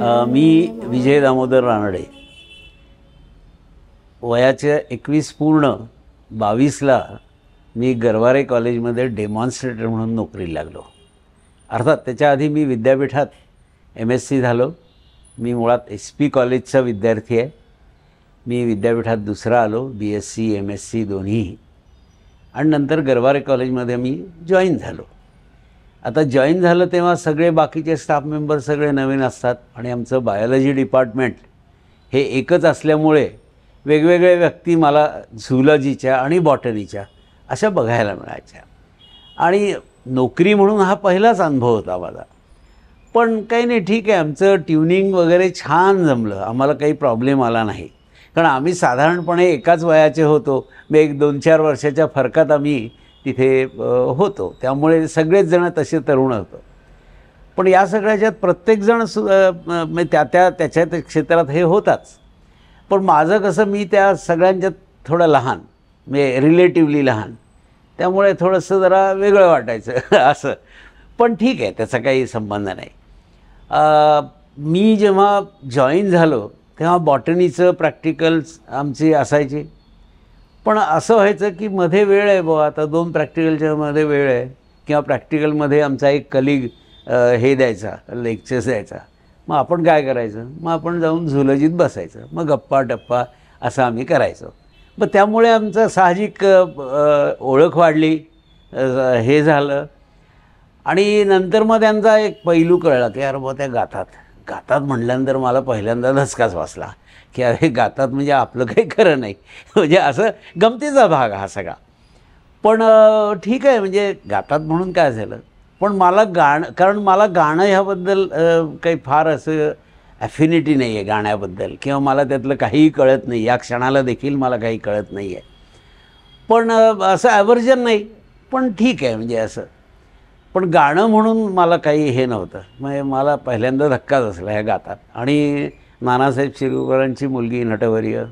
मी विजय दामोदर रानडे. वयाच्या 21 पूर्ण 22ला मी गरवारे कॉलेजमध्ये डेमॉन्स्ट्रेटर म्हणून नोकरीला लागलो. अर्थात त्याच्या आधी मी विद्यापीठात MSc झालो. मी मुळात SP कॉलेजचा विद्यार्थी आहे. मी विद्यापीठात दुसरा आलो, BSc MSc दोन्ही, आणि नंतर गरवारे कॉलेजमध्ये मी जॉईन झालो. आता जॉईन झालं तेव्हा सगळे बाकीचे स्टाफ मेंबर सगळे नवीन असतात आणि आमचं बायोलॉजी डिपार्टमेंट हे एकच असल्यामुळे वेगवेगळ्या व्यक्ती मला झुलॉजीच्या आणि बॉटनीच्या अशा बघायला मिळायच्या. आणि नोकरी म्हणून हा पहिलाच अनुभव होता माझा. पण काही नाही, ठीक आहे, आमचं ट्युनिंग वगैरे छान जमलं, आम्हाला काही प्रॉब्लेम आला नाही. कारण आम्ही साधारणपणे एकाच वयाचे होतो. मग 1-2-4 वर्षाच्या फरकात आम्ही तिथे होतो, त्यामुळे सगळेच जण तसे तरुण होतो. पण या सगळ्याच्यात प्रत्येकजण त्याच्या क्षेत्रात हे होताच. पण माझं कसं, मी त्या सगळ्यांच्यात थोडं लहान, म्हणजे रिलेटिव्हली लहान, त्यामुळे थोडंसं जरा वेगळं वाटायचं असं. पण ठीक आहे, त्याचा काही संबंध नाही. मी जेव्हा जॉईन झालो तेव्हा बॉटनीचं प्रॅक्टिकल्स आमची असायची. पण असं व्हायचं की मध्ये वेळ आहे बुवा, आता 2 प्रॅक्टिकलच्या मध्ये वेळ आहे, किंवा प्रॅक्टिकलमध्ये आमचा एक कलिग हे द्यायचा, लेक्चर्स द्यायचा. मग आपण काय करायचं, मग आपण जाऊन झुलॉजीत बसायचं, मग गप्पा टप्पा असं आम्ही करायचो. मग त्यामुळे आमचं साहजिक ओळख वाढली, हे झालं. आणि नंतर मग त्यांचा एक पैलू कळला की अरे बुवा त्या गातात म्हटल्यानंतर मला पहिल्यांदा धसकाच वाचला की अरे गातात म्हणजे आपलं काही खरं नाही, म्हणजे असं गमतीचा भाग हा सगळा. पण ठीक आहे, म्हणजे गातात म्हणून काय झालं. पण मला कारण मला गाणं ह्याबद्दल काही फार असं ॲफिनिटी नाही आहे गाण्याबद्दल, किंवा मला त्यातलं काहीही कळत नाही, या क्षणाला देखील मला काही कळत नाही आहे. पण असं ॲव्हर्जन नाही, पण ठीक आहे म्हणजे असं. पण गाणं म्हणून मला काही हे नव्हतं. म्हणजे मला पहिल्यांदा धक्काच असला ह्या गातात. आणि नानासाहेब शिरूरकरांची मुलगी नटवर्य,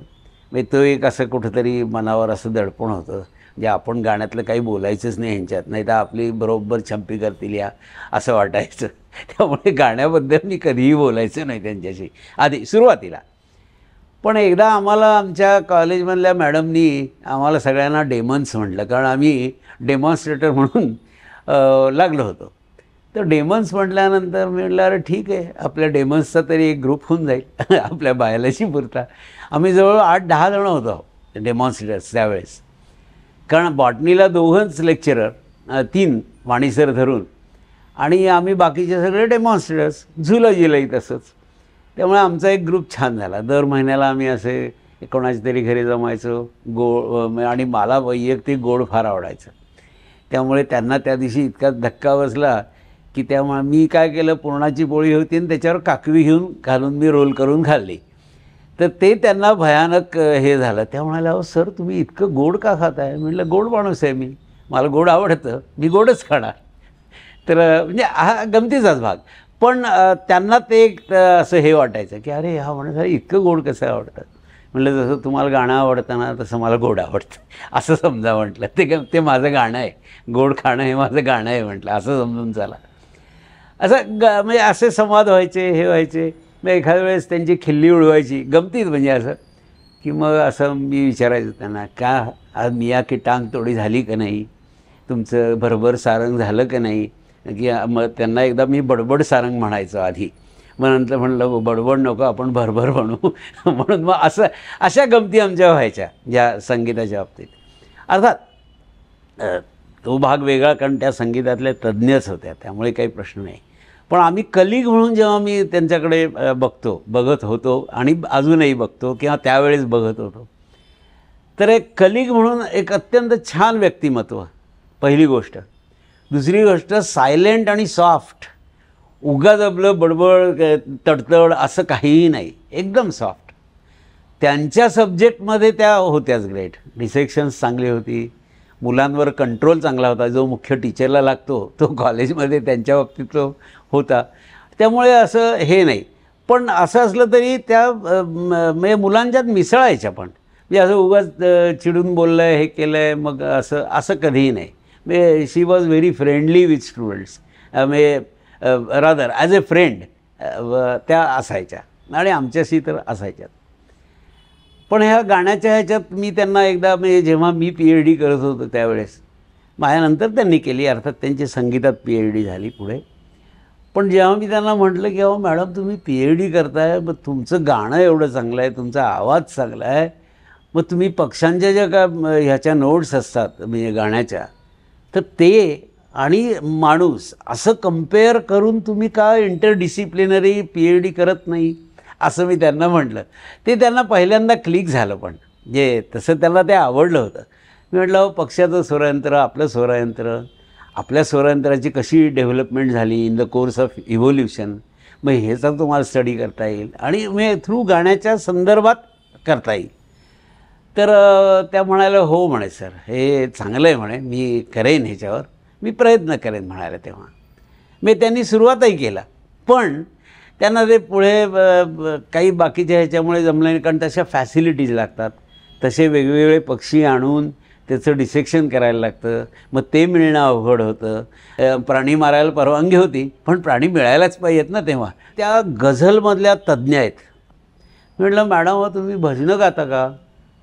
म्हणजे तो एक असं कुठंतरी मनावर असं दडपण होतं, म्हणजे आपण गाण्यातलं काही बोलायचंच नाही ह्यांच्यात, नाही तर आपली बरोबर छंपी करतील या, असं वाटायचं. त्यामुळे गाण्याबद्दल मी कधीही बोलायचं नाही त्यांच्याशी आधी सुरुवातीला. पण एकदा आम्हाला आमच्या कॉलेजमधल्या मॅडमनी आम्हाला सगळ्यांना डेमन्स म्हटलं, कारण आम्ही डेमॉन्स्ट्रेटर म्हणून लागलो होतो. तर डेमन्स म्हटल्यानंतर मी म्हटलं अरे ठीक आहे, आपल्या डेमन्सचा तरी एक ग्रुप होऊन जाईल आपल्या बायोलॉजी पुरता. आम्ही जवळ 8-10 जण होतो डेमॉन्स्ट्रेटर्स त्यावेळेस. कारण बॉटनीला 2च लेक्चरर, 3 वाणीसर धरून, आणि आम्ही बाकीचे सगळे डेमॉन्स्ट्रेटर्स, झुलॉजीलाही तसंच. त्यामुळे आमचा एक ग्रुप छान झाला. दर महिन्याला आम्ही असे कोणाच्या तरी घरी जमायचो. आणि मला वैयक्तिक गोड फार आवडायचं, त्यामुळे त्यांना त्या दिवशी इतका धक्का बसला की त्यामुळे मी काय केलं, पुरणाची पोळी होती आणि त्याच्यावर काकवी घालून मी रोल करून खाल्ली. तर ते त्यांना भयानक हे झालं. त्या म्हणाल्या अहो सर, तुम्ही इतकं गोड का खाताय? म्हटलं गोड माणूस आहे मी, मला गोड आवडतं, मी गोडच खाणार. तर म्हणजे हा गमतीचाच भाग. पण त्यांना ते एक असं हे वाटायचं की अरे हा म्हणा इतकं गोड कसं आवडतं. म्हटलं जसं तुम्हाला गाणं आवडतं ना, तसं मला गोड आवडतं असं समजा. म्हटलं ते माझं गाणं आहे, गोड खाणं हे माझं गाणं आहे म्हटलं, असं समजून चला. असं म्हणजे असे संवाद व्हायचे, हे व्हायचे. मग एखाद्या वेळेस त्यांची खिल्ली उडवायची गमतीत, म्हणजे असं की मग असं मी विचारायचं त्यांना, का आज मिया की टांग तोडी झाली का नाही, तुमचं भरभर सारंग झालं का नाही. की मग त्यांना एकदा मी बडबड सारंग म्हणायचो आधी, मग नंतर म्हणलं बडबड नको, आपण भरभर म्हणू म्हणून मग अशा गमती आमच्या व्हायच्या या संगीताच्या बाबतीत. अर्थात तो भाग वेगळा, कारण त्या संगीतातल्या तज्ज्ञच होत्या, त्यामुळे काही प्रश्न नाही. पण आम्ही कलिग म्हणून जेव्हा मी त्यांच्याकडे बघत होतो आणि अजूनही बघतो, किंवा त्यावेळेस बघत होतो, तर एक कलिग म्हणून एक अत्यंत छान व्यक्तिमत्व, पहिली गोष्ट. दुसरी गोष्ट सायलेंट आणि सॉफ्ट, उगाच आपलं बडबड तडतड असं काहीही नाही, एकदम सॉफ्ट. त्यांच्या सब्जेक्टमध्ये त्या होत्याच ग्रेट. डिसेक्शन्स चांगली होती, मुलांवर कंट्रोल चांगला होता, जो मुख्य टीचरला लागतो तो कॉलेजमध्ये त्यांच्या बाबतीत तो होता. त्यामुळे असं हे नाही. पण असं असलं तरी त्या म्हणजे मुलांच्यात मिसळायच्या, पण म्हणजे असं उगाच चिडून बोललं आहे, हे केलं आहे, मग असं कधीही नाही. म्हणजे she was very friendly with students, म्हणजे रादर ॲज अ फ्रेंड त्या असायच्या आणि आमच्याशी तर असायच्यात. पण ह्या गाण्याच्या ह्याच्यात मी त्यांना एकदा म्हणजे जेव्हा मी PhD करत होतो त्यावेळेस, माझ्यानंतर त्यांनी केली, अर्थात त्यांची संगीतात PhD झाली पुढे. पण जेव्हा मी त्यांना म्हटलं की अहो मॅडम तुम्ही PhD करताय, मग तुमचं गाणं एवढं चांगलं आहे, तुमचा आवाज चांगला आहे, मग तुम्ही पक्ष्यांच्या ज्या का ह्याच्या नोट्स असतात म्हणजे गाण्याच्या, तर ते आणि माणूस असं कंपेअर करून तुम्ही का इंटरडिसिप्लिनरी PhD करत नाही, असं मी त्यांना म्हटलं. ते त्यांना पहिल्यांदा क्लिक झालं, पण जे तसं त्यांना ते आवडलं होतं. मी म्हटलं अहो पक्षाचं स्वरयंत्र, आपलं स्वरयंत्र, आपल्या स्वरयंत्राची कशी डेव्हलपमेंट झाली in the course of evolution, मग ह्याचा तुम्हाला स्टडी करता येईल आणि मी थ्रू गाण्याच्या संदर्भात करता येईल. तर त्या म्हणाल्या हो म्हणे सर हे चांगलं आहे म्हणे, मी करेन ह्याच्यावर, मी प्रयत्न करेन म्हणाले. तेव्हा मी त्यांनी सुरुवातही केला, पण त्यांना ते पुढे काही बाकीच्या ह्याच्यामुळे जमलं नाही, कारण तशा फॅसिलिटीज लागतात, तसे वेगवेगळे पक्षी आणून त्याचं डिसेक्शन करायला लागतं, मग ते मिळणं अवघड होतं. प्राणी मारायला परवानगी होती, पण प्राणी मिळायलाच पाहिजेत ना. तेव्हा त्या गझलमधल्या तज्ज्ञ आहेत. म्हटलं मॅडम तुम्ही भजनं गाता का?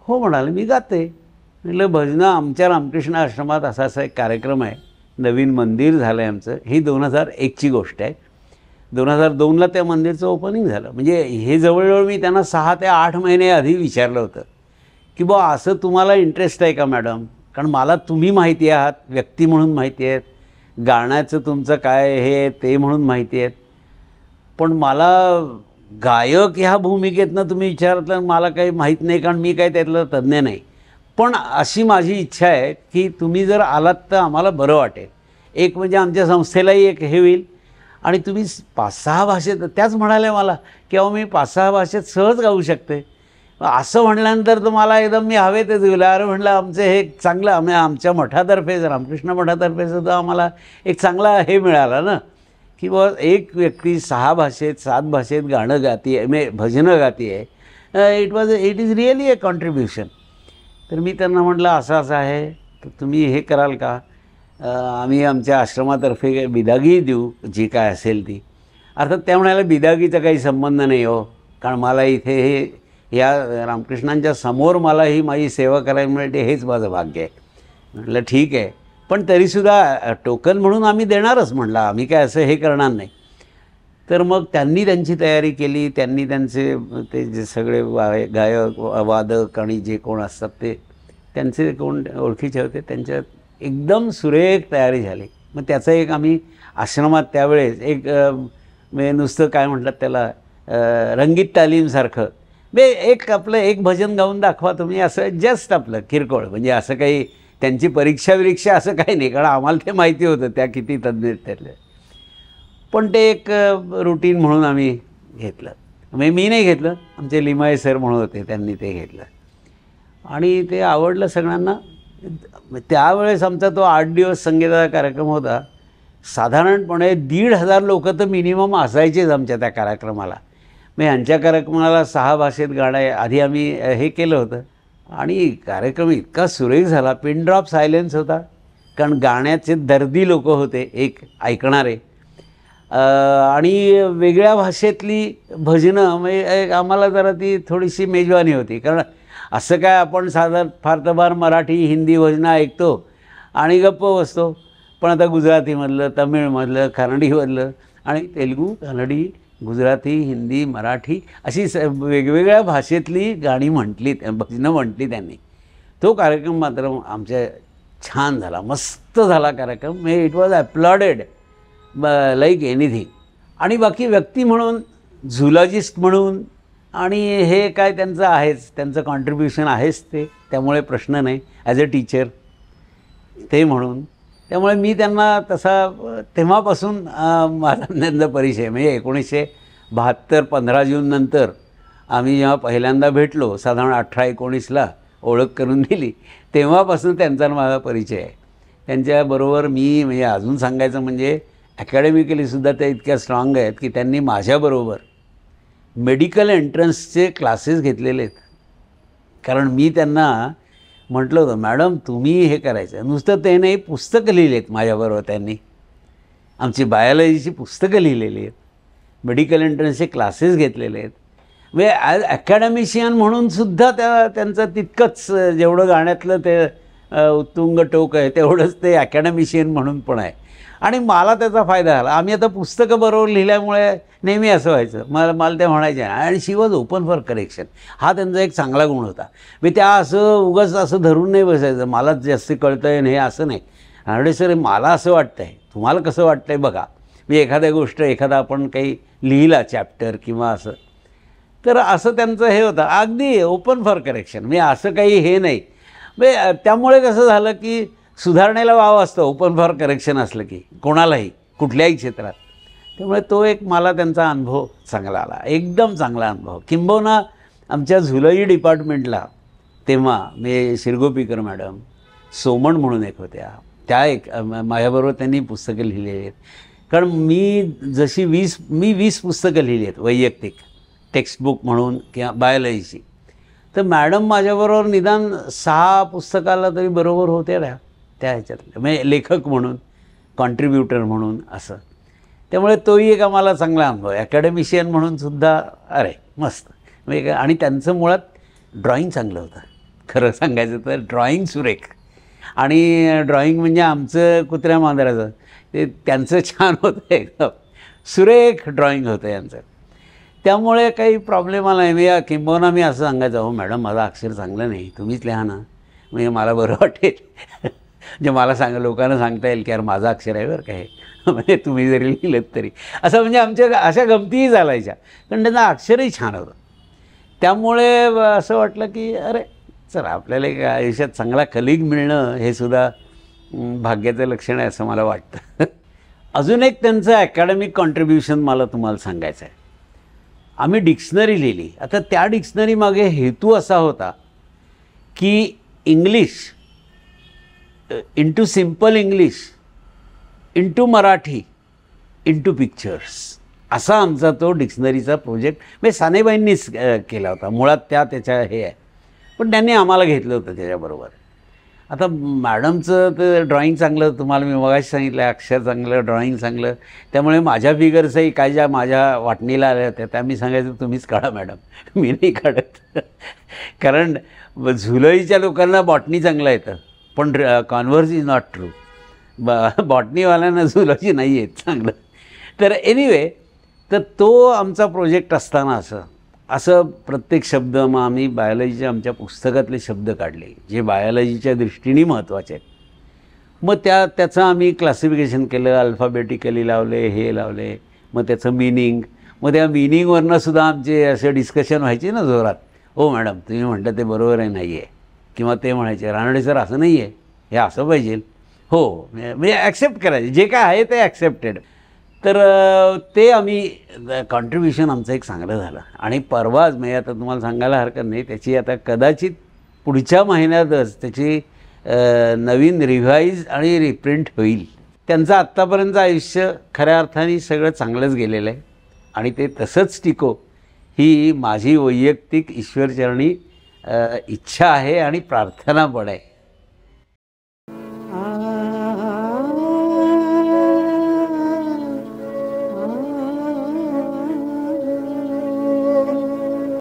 हो म्हणाले मी गाते. म्हटलं भजनं आमच्या रामकृष्ण आश्रमात असा असा एक कार्यक्रम आहे, नवीन मंदिर झालं आहे आमचं, ही 2001ची गोष्ट आहे. 2002ला त्या मंदिरचं ओपनिंग झालं. म्हणजे हे जवळजवळ मी त्यांना 6 ते 8 महिने आधी विचारलं होतं की बुवा असं तुम्हाला इंटरेस्ट आहे का मॅडम, कारण मला तुम्ही माहिती आहात, व्यक्ती म्हणून माहिती आहेत, गाण्याचं तुमचं काय हे ते म्हणून माहिती आहेत, पण मला गायक ह्या भूमिकेतनं तुम्ही विचारलं मला काही माहीत नाही, कारण मी काही त्यातलं तज्ज्ञ नाही. पण अशी माझी इच्छा आहे की तुम्ही जर आलात तर आम्हाला बरं वाटेल. एक म्हणजे आमच्या संस्थेलाही एक हे होईल आणि तुम्ही 5-6 भाषेत, त्याच म्हणाल्या मला की अहो मी 5-6 भाषेत सहज गाऊ शकते. असं म्हटल्यानंतर तर मला एकदम मी हवेतच गेलो. अरे म्हटलं आमचं हे चांगलं, आमच्या मठातर्फे रामकृष्ण मठातर्फे सुद्धा आम्हाला एक चांगला हे मिळाला ना की बा एक व्यक्ती 6 भाषेत 7 भाषेत गाणं गाती आहे, म्हणजे भजनं गाती आहे. It is really a contribution. तर मी त्यांना म्हटलं असं असं आहे, तर तुम्ही हे कराल का, आम्ही आमच्या आश्रमातर्फे बिदागी देऊ जी काय असेल ती. अर्थात त्या म्हणाल्या बिदागीचा काही संबंध नाही हो, कारण मला इथे हे या रामकृष्णांच्या समोर मला ही माझी सेवा करायला मिळते, हेच माझं भाग्य आहे. म्हटलं ठीक आहे, पण तरीसुद्धा टोकन म्हणून आम्ही देणारच म्हटलं, आम्ही काय असं हे करणार नाही. तर मग त्यांनी त्यांची तयारी केली, त्यांनी त्यांचे ते जे सगळे गायक वादक आणि जे कोण असतात ते त्यांचे कोण ओळखीचे होते, त्यांच्यात एकदम सुरेख तयारी झाली. मग त्याचं एक आम्ही आश्रमात त्यावेळेस एक म्हणजे नुसतं काय म्हणतात त्याला रंगीत तालीमसारखं एक आपलं एक भजन गाऊन दाखवा तुम्ही, असं जस्ट आपलं किरकोळ, म्हणजे असं काही त्यांची परीक्षा असं काही नाही, कारण आम्हाला ते माहिती होतं त्या किती तज्ज्ञ आहेत त्यातले. पण ते एक रुटीन म्हणून आम्ही घेतलं. म्हणजे मी नाही घेतलं, आमचे लिमाये सर म्हणून होते त्यांनी ते घेतलं आणि ते आवडलं सगळ्यांना. त्यावेळेस आमचा तो 8 दिवस संगीताचा कार्यक्रम होता. साधारणपणे 1,500 लोक तर मिनिमम असायचेच आमच्या त्या कार्यक्रमाला. मग ह्यांच्या कार्यक्रमाला 6 भाषेत गाणं आधी आम्ही हे केलं होतं आणि कार्यक्रम इतका सुरेख झाला. पिन ड्रॉप सायलेन्स होता, कारण गाण्याचे दर्दी लोक होते एक ऐकणारे आणि वेगळ्या भाषेतली भजनं, म्हणजे आम्हाला जरा ती थोडीशी मेजवानी होती, कारण असं काय आपण फार तर फार मराठी हिंदी भजनं ऐकतो आणि गप्प बसतो. पण आता गुजरातीमधलं, तमिळमधलं, कन्नडीमधलं आणि तेलुगू, कन्नडी, गुजराती, हिंदी, मराठी अशी वेगवेगळ्या भाषेतली गाणी म्हटली, भजनं म्हटली त्यांनी. तो कार्यक्रम मात्र आमच्या छान झाला, मस्त झाला कार्यक्रम. म्हणजे इट वॉज ॲप्लॉडेड लाईक एनिथिंग. आणि बाकी व्यक्ती म्हणून, झुलॉजिस्ट म्हणून आणि हे काय त्यांचं आहेच, त्यांचं कॉन्ट्रीब्युशन आहेच ते, त्यामुळे प्रश्न नाही. ॲज अ टीचर ते म्हणून, त्यामुळे मी त्यांना तसा तेव्हापासून माझा त्यांचा परिचय, म्हणजे 1972 15 जून नंतर आम्ही जेव्हा पहिल्यांदा भेटलो, साधारण 18-19ला ओळख करून दिली, तेव्हापासून त्यांचा माझा परिचय आहे. त्यांच्याबरोबर मी म्हणजे अजून सांगायचं म्हणजे ॲकॅडमिकलीसुद्धा ते इतक्या स्ट्रॉंग आहेत की त्यांनी माझ्याबरोबर मेडिकल एंट्रन्सचे क्लासेस घेतलेले आहेत. कारण मी त्यांना म्हटलं होतं मॅडम तुम्ही हे करायचं, नुसतं ते नाही, पुस्तकं लिहिली आहेत माझ्याबरोबर त्यांनी, आमची बायोलॉजीची पुस्तकं लिहिलेली आहेत. मेडिकल एंट्रन्सचे क्लासेस घेतलेले आहेत. म्हणजे ॲज ॲकॅडमिशियन म्हणूनसुद्धा त्यांचं तितकंच जेवढं गाण्यातलं ते उत्तुंग टोक आहे तेवढंच ते ॲकॅडमिशियन म्हणून पण आहे. आणि मला त्याचा फायदा झाला. आम्ही आता पुस्तकं बरोबर लिहिल्यामुळे नेहमी असं व्हायचं, मला ते म्हणायचे आणि शी वॉज ओपन फॉर करेक्शन. हा त्यांचा एक चांगला गुण होता. मी त्या असं उगाच असं धरून नाही बसायचं, मलाच जास्त कळतं आहे हे असं नाही. आणि सर मला असं वाटतं आहे, तुम्हाला कसं वाटतं आहे बघा. मी एखाद्या गोष्ट एखादा आपण काही लिहिला चॅप्टर किंवा असं, तर असं त्यांचं हे होतं अगदी ओपन फॉर करेक्शन. मी असं काही हे नाही. म्हणजे त्यामुळे कसं झालं की सुधारणेला वाव असतं ओपन फॉर करेक्शन असलं की कोणालाही कुठल्याही क्षेत्रात. त्यामुळे तो एक मला त्यांचा अनुभव चांगला आला, एकदम चांगला अनुभव. किंबहुना आमच्या झुलई डिपार्टमेंटला तेव्हा मी शिरगोपीकर मॅडम, सोमण म्हणून एक होत्या, त्या एक माझ्याबरोबर त्यांनी पुस्तकं लिहिलेली आहेत. कारण मी 20 पुस्तकं लिहिली आहेत वैयक्तिक, टेक्स्टबुक म्हणून किंवा बायोलॉजीची. तर मॅडम माझ्याबरोबर निदान 6 पुस्तकाला तरी बरोबर होत्या त्या ह्याच्यातल्या, म्हणजे लेखक म्हणून, कॉन्ट्रीब्युटर म्हणून असं. त्यामुळे तोही एक आम्हाला चांगला अनुभव आहे. ॲकॅडमिशियन म्हणूनसुद्धा अरे मस्त. म्हणजे आणि त्यांचं मुळात ड्रॉईंग चांगलं होतं, खरं सांगायचं तर ड्रॉईंग सुरेख. आणि ड्रॉईंग म्हणजे आमचं कुत्र्या मांजराचं, ते त्यांचं छान होतं, एकदम सुरेख ड्रॉईंग होतं यांचं. त्यामुळे काही प्रॉब्लेम आला नाही. मी किंबहुना मी असं सांगायचं, हो मॅडम माझं अक्षर चांगलं नाही, तुम्हीच लिहा ना, म्हणजे मला बरं वाटेल. म्हणजे मला लोकांना सांगता येईल की यार माझं अक्षर आहे बरं काय, म्हणजे तुम्ही जरी लिहिलं तरी असं. म्हणजे आमच्या अशा गमतीही चालायच्या, कारण त्यांचं अक्षरही छान होतं. त्यामुळे असं वाटलं की अरे चला आपल्याला एक आयुष्यात चांगला कलिग मिळणं हे सुद्धा भाग्याचं लक्षण आहे असं मला वाटतं. अजून एक त्यांचं ॲकॅडमिक कॉन्ट्रीब्युशन मला तुम्हाला सांगायचं आहे. आम्ही डिक्शनरी लिहिली. आता त्या डिक्शनरीमागे हेतू असा होता की English into simple English into Marathi into pictures असा आमचा तो डिक्शनरीचा प्रोजेक्ट म्हणजे सानेबाईंनीच केला होता. मुळात त्याच्या हे आहे, पण त्यांनी आम्हाला घेतलं होतं त्याच्याबरोबर. आता मॅडमचं तर ड्रॉईंग चांगलं, तुम्हाला मी मगाशी सांगितलं अक्षर चांगलं, ड्रॉईंग चांगलं. त्यामुळे माझ्या फिगर्सही काय ज्या माझ्या वाटणीला आल्या होत्या त्या मी सांगायचं तुम्हीच काढा मॅडम, मी नाही काढत. कारण झुलईच्या लोकांना बॉटनी चांगलं येतं, पण कॉन्व्हर्स इज नॉट ट्रू. बॉटनीवाल्यांना झुलॉजी नाही येत चांगलं. तर एनिवे, तर तो आमचा प्रोजेक्ट असताना असं प्रत्येक शब्द मग आम्ही बायोलॉजीच्या आमच्या पुस्तकातले शब्द काढले जे बायोलॉजीच्या दृष्टीने महत्त्वाचे आहेत. मग त्याचं आम्ही क्लासिफिकेशन केलं, अल्फाबेटिकली लावले, हे लावले, मग त्याचं मिनिंग. मग त्या मिनिंगवरनंसुद्धा आमचे असे डिस्कशन व्हायचे ना जोरात. हो मॅडम तुम्ही म्हणता ते बरोबर आहे नाही आहे, किंवा ते म्हणायचे रानडे सर असं नाही आहे, हे असं पाहिजे. हो म्हणजे ॲक्सेप्ट करायचे, जे काय आहे ते ॲक्सेप्टेड. तर ते आम्ही कॉन्ट्रीब्युशन आमचं एक चांगलं झालं. आणि परवाच म्हणजे आता तुम्हाला सांगायला हरकत नाही, त्याची आता कदाचित पुढच्या महिन्यातच त्याची नवीन रिव्हाईज आणि रिप्रिंट होईल. त्यांचं आत्तापर्यंतचं आयुष्य खऱ्या अर्थाने सगळं चांगलंच गेलेलं आहे आणि ते तसंच टिको ही माझी वैयक्तिक ईश्वरचरणी इच्छा आहे आणि प्रार्थना पण आहे.